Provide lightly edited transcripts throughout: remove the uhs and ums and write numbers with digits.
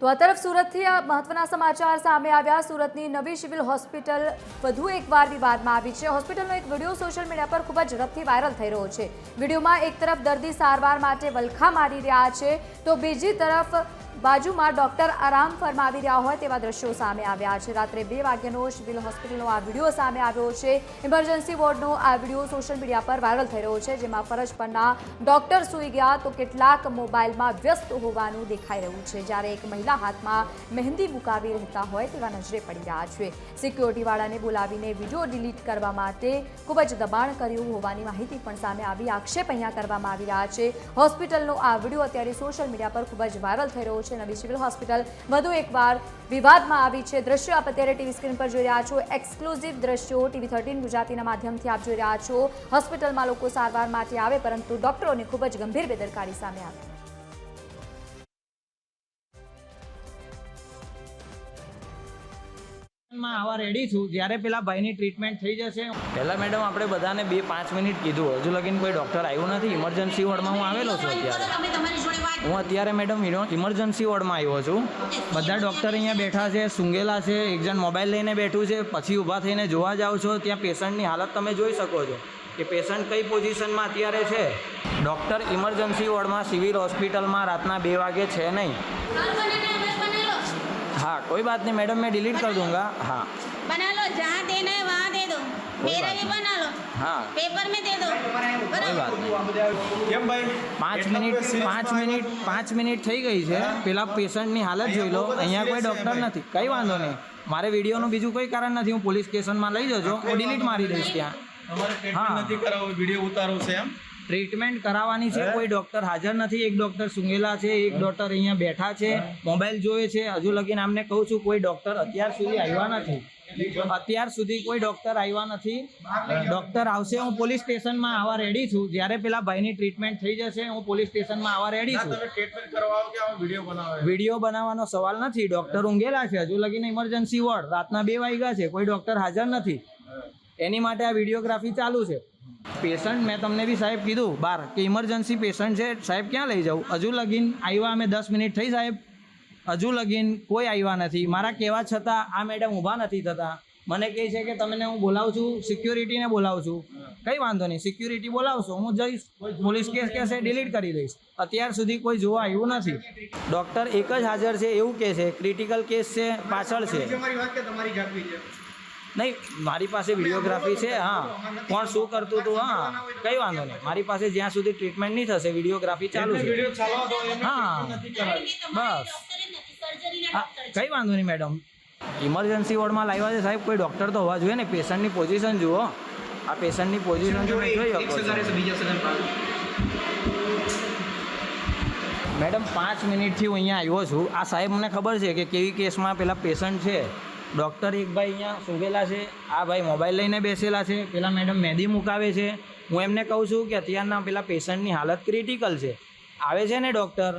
તો આ તરફ સુરતથી આ મહત્વના સમાચાર સામે આવ્યા। સુરતની નવી સિવિલ હોસ્પિટલ વધુ એકવાર વિવાદમાં આવી છે। હોસ્પિટલનો એક વિડીયો સોશિયલ મીડિયા પર ખૂબ જ ઝડપથી વાયરલ થઈ રહ્યો છે। વિડીયોમાં એક તરફ દર્દી સારવાર માટે વલખા મારી રહ્યા છે તો બીજી તરફ બાજુમાં ડોક્ટર આરામ ફરમાવી રહ્યા હોય તેવા દ્રશ્યો સામે આવ્યા છે। રાત્રે 2 વાગ્યાનો સિવિલ હોસ્પિટલનો આ વિડીયો સામે આવ્યો છે। ઇમરજન્સી વોર્ડનો આ વિડીયો સોશિયલ મીડિયા પર વાયરલ થઈ રહ્યો છે, જેમાં ફરજ પરના ડોક્ટર સૂઈ ગયા તો કેટલાક મોબાઈલમાં વ્યસ્ત હોવાનું દેખાઈ રહ્યું છે, જ્યારે એક મહિલા હાથમાં મહેંદી મુકાવી રહેતા હોય તેવા નજરે પડી રહ્યા છે। સિક્યોરિટીવાળાને બોલાવીને વિડીયો ડિલીટ કરવા માટે ખૂબ જ દબાણ કર્યું હોવાની માહિતી પણ સામે આવી। આક્ષેપ અહીંયા કરવામાં આવી રહ્યા છે। હોસ્પિટલનો આ વિડીયો અત્યારે સોશિયલ મીડિયા પર ખૂબ જ વાયરલ થઈ રહ્યો છે। નવી સિવિલ હોસ્પિટલ વધુ એકવાર વિવાદમાં આવી છે। દ્રશ્યો આપ અત્યારે ટીવી સ્ક્રીન પર જોઈ રહ્યા છો। એક્સક્લુઝિવ દ્રશ્યો ટીવી 13 ગુજરાતીના માધ્યમથી આપ જોઈ રહ્યા છો। હોસ્પિટલમાં લોકો સારવાર માટે આવે પરંતુ ડોક્ટરોની ખૂબ જ ગંભીર બેદરકારી સામે આવી। આવા રેડી છું જ્યારે પેલા ભાઈની ટ્રીટમેન્ટ થઈ જશે। પહેલા મેડમ આપણે બધાને 2-5 મિનિટ કીધું, હજુ લગીને કોઈ ડૉક્ટર આવ્યું નથી। ઇમરજન્સી વોર્ડમાં હું આવેલો છું અત્યારે। હું અત્યારે મેડમ ઇમરજન્સી વોર્ડમાં આવ્યો છું। બધા ડૉક્ટર અહીંયા બેઠા છે, સૂંઘેલા છે, એક જણ મોબાઈલ લઈને બેઠું છે, પછી ઊભા થઈને જોવા જાઓ છો ત્યાં પેશન્ટની હાલત તમે જોઈ શકો છો કે પેશન્ટ કઈ પોઝિશનમાં અત્યારે છે। ડૉક્ટર ઇમરજન્સી વોર્ડમાં સિવિલ હોસ્પિટલમાં રાતના 2 વાગે છે નહીં। हाँ कोई बात नहीं मैडम, मैं डिलीट कर दूंगा। हाँ बना लो, जहाँ देना है वहाँ दे दो, मेरा भी बना लो। हाँ पेपर में दे दो। कोई बात नहीं। 5 મિનિટ થઈ ગઈ છે। પેલા પેશન્ટની હાલત જોઈ લો। અહીંયા કોઈ ડૉક્ટર નથી, કંઈ વાંધો નહીં। મારે વિડીયોનું બીજું કોઈ કારણ નથી। હું પોલીસ સ્ટેશનમાં લઈ જજો, હું ડિલીટ મારી દઈશ ત્યાં। હા વિડીયો ઉતારો છે એમ ટ્રીટમેન્ટ કરાવવાની છે, કોઈ ડૉક્ટર હાજર નથી। એક ડૉક્ટર સૂંઘેલા છે, એક ડૉક્ટર અહીંયા બેઠા છે, મોબાઈલ જોવે છે। હજુ લગીને આમને કહું છું કોઈ ડૉક્ટર અત્યાર સુધી આવ્યા નથી। અત્યાર સુધી કોઈ ડૉક્ટર આવ્યા નથી। ડૉક્ટર આવશે, હું પોલીસ સ્ટેશનમાં આવવા રેડી છું। જ્યારે પેલા ભાઈની ટ્રીટમેન્ટ થઈ જશે હું પોલીસ સ્ટેશનમાં આવવા રેડી છું। વિડીયો બનાવવાનો સવાલ નથી। ડૉક્ટર ઊંઘેલા છે, હજુ લગીને ઇમરજન્સી વોર્ડ રાતના 2 વાગ્યા છે, કોઈ ડૉક્ટર હાજર નથી। એની માટે આ વિડીયોગ્રાફી ચાલુ છે। પેશન્ટ મેં તમને બી સાહેબ કીધું બહાર કે ઇમરજન્સી પેશન્ટ છે સાહેબ, ક્યાં લઈ જાઉં? હજુ લગીન આવ્યા અમે 10 મિનિટ થઈ સાહેબ, હજુ લગીન કોઈ આવ્યા નથી। મારા કહેવા છતાં આ મેડમ ઊભા નથી થતા। મને કહે છે કે તમને હું બોલાવું છું, સિક્યોરિટીને બોલાવું છું। કંઈ વાંધો નહીં, સિક્યોરિટી બોલાવશો, હું જઈશ, પોલીસ કેસ કહેશે ડિલીટ કરી દઈશ। અત્યાર સુધી કોઈ જોવા આવ્યું નથી। ડૉક્ટર એક જ હાજર છે એવું કહે છે। ક્રિટિકલ કેસ છે, પાછળ છે। નહીં, મારી પાસે વિડીયોગ્રાફી છે। હા કોણ શું કરતું હતું, હા કંઈ વાંધો નહીં। મારી પાસે જ્યાં સુધી ટ્રીટમેન્ટ નહીં થશે વિડીયોગ્રાફી ચાલુ છે। હા બસ, હા કંઈ વાંધો નહીં મેડમ। ઇમરજન્સી વોર્ડમાં લાવ્યા છે સાહેબ, કોઈ ડૉક્ટર તો હોવા જોઈએ ને। પેશન્ટની પોઝિશન જુઓ, આ પેશન્ટની પોઝિશન તમે જોઈ શકો છો મેડમ। 5 મિનિટથી હું અહીંયા આવ્યો છું। આ સાહેબ મને ખબર છે કે કેવી કેસમાં પેલા પેશન્ટ છે। ડૉક્ટર એક ભાઈ અહીંયા સૂંઘેલા છે, આ ભાઈ મોબાઈલ લઈને બેસેલા છે, પેલા મેડમ મહેંદી મુકાવે છે। હું એમને કહું છું કે અત્યારના પેલા પેશન્ટની હાલત ક્રિટિકલ છે, આવે છે ને ડૉક્ટર,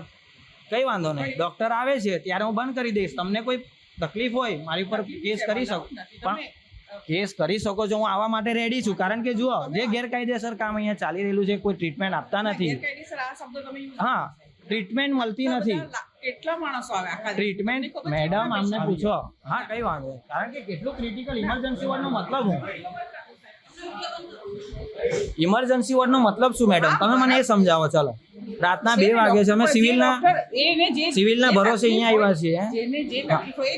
કંઈ વાંધો નહીં। ડૉક્ટર આવે છે ત્યારે હું બંધ કરી દઈશ। તમને કોઈ તકલીફ હોય મારી ઉપર કેસ કરી શકો, પણ કેસ કરી શકો છો। હું આવવા માટે રેડી છું, કારણ કે જુઓ જે ગેરકાયદેસર કામ અહીંયા ચાલી રહેલું છે, કોઈ ટ્રીટમેન્ટ આપતા નથી। હા ટ્રીટમેન્ટ મળતી નથી। કેટલા માણસો આવે આખા ટ્રીટમેન્ટ મેડમ અમને પૂછો। હા કઈ વાંધો, કારણ કે કેટલું ક્રિટિકલ ઇમરજન્સી વોર્ડનો મતલબ હું ઇમરજન્સી વોર્ડનો મતલબ શું મેડમ, તમે મને એ સમજાવો। ચાલો રાતના 2 વાગે છે, અમે સિવિલના ભરોસે અહીંયા આવ્યા છીએ।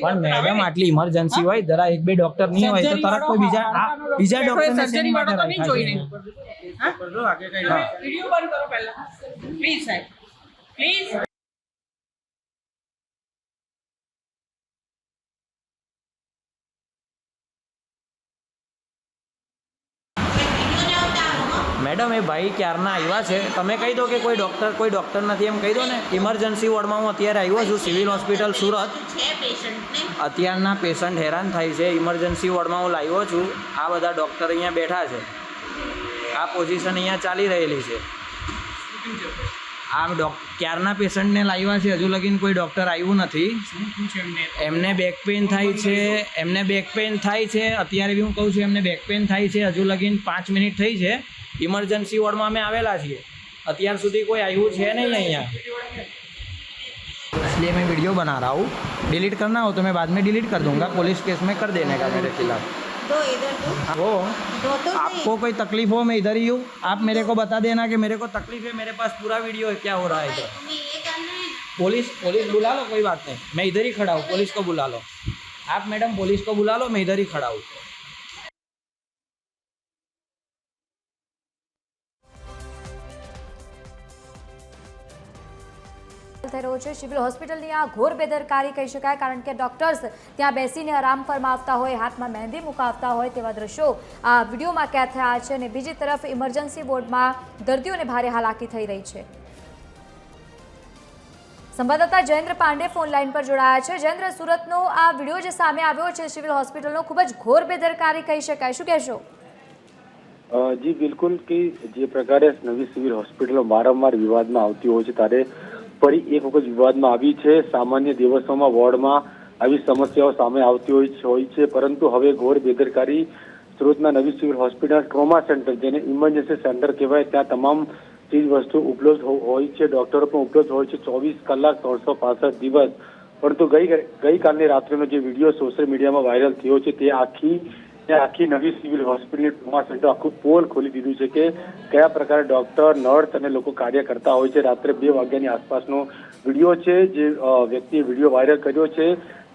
પણ મેડમ આટલી ઇમરજન્સી હોય, જરા 1-2 ડોક્ટર નહીં હોય તો તરત કોઈ બીજા ડોક્ટરને શેની માટે રાખ્યા છે? વિડિયો બંધ કરો પહેલા પ્લીઝ સાહેબ, પ્લીઝ। મેડમ એ ભાઈ ક્યારના આવ્યા છે, તમે કહી દો કે કોઈ ડૉક્ટર નથી એમ કહી દો ને। ઇમરજન્સી વોર્ડમાં હું અત્યારે આવ્યો છું, સિવિલ હોસ્પિટલ સુરત। અત્યારના પેશન્ટ હેરાન થાય છે, ઇમરજન્સી વોર્ડમાં હું લાવ્યો છું। આ બધા ડૉક્ટર અહીંયા બેઠા છે, આ પોઝિશન અહીંયા ચાલી રહેલી છે। આ ક્યારના પેશન્ટને લાવ્યા છે, હજુ લગીને કોઈ ડૉક્ટર આવ્યું નથી। એમને બેક પેઇન થાય છે, અત્યારે બી હું કહું છું એમને બેક પેઇન થાય છે। હજુ લગીને 5 મિનિટ થઈ છે। ઇમરજન્સી વોર્ડમાં અમે આવેલા છીએ, અત્યાર સુધી કોઈ આવ્યું છે નહીં અહીંયા। इसलिए मैं वीडियो बना रहा हूँ। डिलीट करना हो तो मैं बाद में डिलीट कर दूंगा, पुलिस केस में कर देने का मेरे खिलाफ। दो इधर दो वो दो तो सही। आपको कोई तकलीफ हो मैं इधर ही हूँ, आप मेरे को बता देना कि मेरे को तकलीफ है, मेरे पास पूरा वीडियो है क्या हो रहा है इधर। तुम्हें ये करना है ना। पुलिस बुला लो, कोई बात नहीं, मैं इधर ही खड़ा हूँ, पुलिस को बुला लो। आप मैडम पुलिस को बुला लो, मैं इधर ही खड़ा हूँ। થઈ રહ્યો છે સિવિલ હોસ્પિટલની આ ઘોર બેદરકારી કહી શકાય, કારણ કે ડોક્ટર્સ ત્યાં બેસીને આરામ ફરમાવતા હોય, હાથમાં મહેંદી મુકાવતા હોય તેવા દ્રશ્યો આ વિડીયોમાં કેદ થયા છે અને બીજી તરફ ઇમરજન્સી વોર્ડમાં દર્દીઓને ભારે હાલાકી થઈ રહી છે। સંવાદદાતા જયેન્દ્ર પાંડે ફોન લાઈન પર જોડાયા છે। જયેન્દ્ર, સુરતનો આ વિડીયો જે સામે આવ્યો છે સિવિલ હોસ્પિટલનો, ખૂબ જ ઘોર બેદરકારી કહી શકાય, શું કહેશો? જી બિલકુલ કે જે પ્રકારે નવી સિવિલ હોસ્પિટલો વારંવાર વિવાદમાં આવતી હોય છે ત્યારે ફરી એક વખત વિવાદમાં આવી છે। સામાન્ય દિવસોમાં વોર્ડમાં આવી સમસ્યાઓ સામે આવતી હોય છે, પરંતુ હવે ઘોર બેદરકારી સુરતના નવી સિવિલ હોસ્પિટલ ટ્રોમા સેન્ટર, જેને ઇમરજન્સી સેન્ટર કહેવાય, ત્યાં તમામ ચીજ વસ્તુ ઉપલબ્ધ હોય છે, ડોક્ટરો પણ ઉપલબ્ધ હોય છે 24 કલાક 365 દિવસ। પરંતુ ગઈકાલની રાત્રિનો જે વિડીયો સોશિયલ મીડિયામાં વાયરલ થયો છે તે આખી નવી સિવિલ હોસ્પિટલની ટ્રોમા સેન્ટર આખું પોલ ખોલી દીધું છે કે કયા પ્રકારે ડોક્ટર, નર્સ અને લોકો કાર્ય કરતા હોય છે। રાત્રે 2 વાગ્યાની આસપાસનો વિડીયો છે, જે વ્યક્તિએ વિડીયો વાયરલ કર્યો છે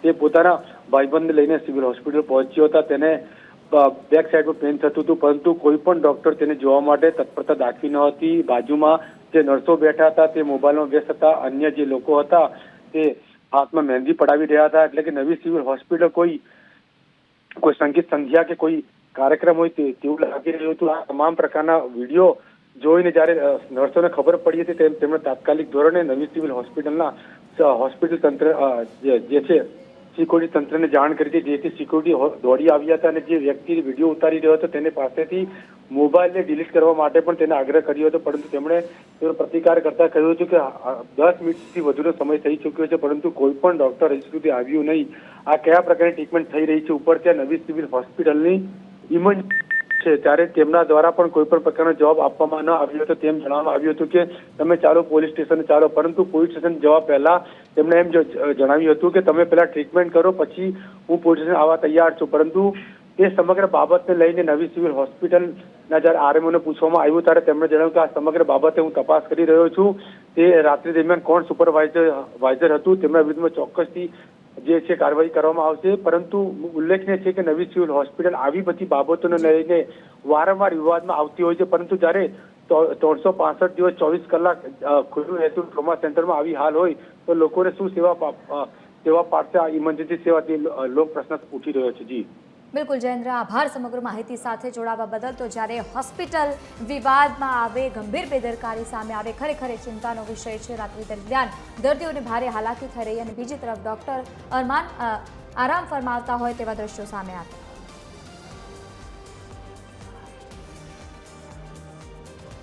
તે પોતાના ભાઈબંધને લઈને સિવિલ હોસ્પિટલ પહોંચ્યો હતા। તેને બેક સાઈડ પર પેન થતું હતું, પરંતુ કોઈ પણ ડોક્ટર તેને જોવા માટે તત્પરતા દાખવી ન હતી। બાજુમાં જે નર્સો બેઠા હતા તે મોબાઈલમાં વ્યસ્ત હતા, અન્ય જે લોકો હતા તે હાથમાં મહેંદી પડાવી રહ્યા હતા। એટલે કે નવી સિવિલ હોસ્પિટલ કોઈ સંગીત સંધ્યા કે કોઈ કાર્યક્રમ હોય તેવું લાગી રહ્યું હતું। આ તમામ પ્રકારના વિડીયો જોઈને જ્યારે નર્સોને ખબર પડી હતી તેમણે તાત્કાલિક ધોરણે નવી સિવિલ હોસ્પિટલના હોસ્પિટલ તંત્ર જે છે સિક્યુરિટી તંત્રને જાણ કરી હતી, જેથી સિક્યુરિટી દોડી આવ્યા હતા અને જે વ્યક્તિ વિડીયો ઉતારી રહ્યો હતો તેને પાસેથી મોબાઈલને ડિલીટ કરવા માટે પણ તેને આગ્રહ કર્યો હતો, પરંતુ તેમણે તેનો પ્રતિકાર કરતા કહ્યું હતું કે 10 મિનિટથી વધુનો સમય થઈ ચૂક્યો છે, પરંતુ કોઈ પણ ડોક્ટર હજી સુધી આવ્યું નહીં। આ કયા પ્રકારની ટ્રીટમેન્ટ થઈ રહી છે, ઉપર ત્યાં નવી સિવિલ હોસ્પિટલની ઇમરજન્સી છે ત્યારે તેમના દ્વારા પણ કોઈ પણ પ્રકારનો જવાબ આપવામાં ન આવ્યો હતો। તેમ જણાવવામાં આવ્યું હતું કે તમે ચાલો પોલીસ સ્ટેશન ચાલો, પરંતુ પોલીસ સ્ટેશન જવા પહેલા તેમણે એમ જણાવ્યું હતું કે તમે પહેલા ટ્રીટમેન્ટ કરો, પછી હું પોલીસ સ્ટેશન આવવા તૈયાર છું। પરંતુ તે સમગ્ર બાબતને લઈને નવી સિવિલ હોસ્પિટલના જ્યારે આરએમઓને પૂછવામાં આવ્યું ત્યારે તેમણે જણાવ્યું કે આ સમગ્ર બાબતે હું તપાસ કરી રહ્યો છું। તે રાત્રિ દરમિયાન કોણ સુપરવાઇઝર હતું તેમના વિરુદ્ધમાં ચોક્કસથી જે છે કાર્યવાહી કરવામાં આવશે। પરંતુ ઉલ્લેખનીય છે કે નવી સિવિલ હોસ્પિટલ આવી બધી બાબતોને લઈને વારંવાર વિવાદમાં આવતી હોય છે, પરંતુ જ્યારે 365 દિવસ 24 કલાક ખુલ્લું રહેતું ટ્રોમા સેન્ટરમાં આવી હાલ હોય તો લોકોને શું સેવા પાડશે આ ઇમરજન્સી સેવા, તે લોક પ્રશ્ન ઉઠી રહ્યો છે। જી બિલકુલ જયેન્દ્ર, આભાર સમગ્ર માહિતી સાથે જોડાવા બદલ। તો જ્યારે હોસ્પિટલ વિવાદમાં આવે, ગંભીર બેદરકારી સામે આવે, ખરેખર ચિંતાનો વિષય છે। રાત્રિ દરમિયાન દર્દીઓને ભારે હાલાકી થઈ રહી અને બીજી તરફ ડોક્ટર આરામ ફરમાવતા હોય તેવા દ્રશ્યો સામે આવ્યા।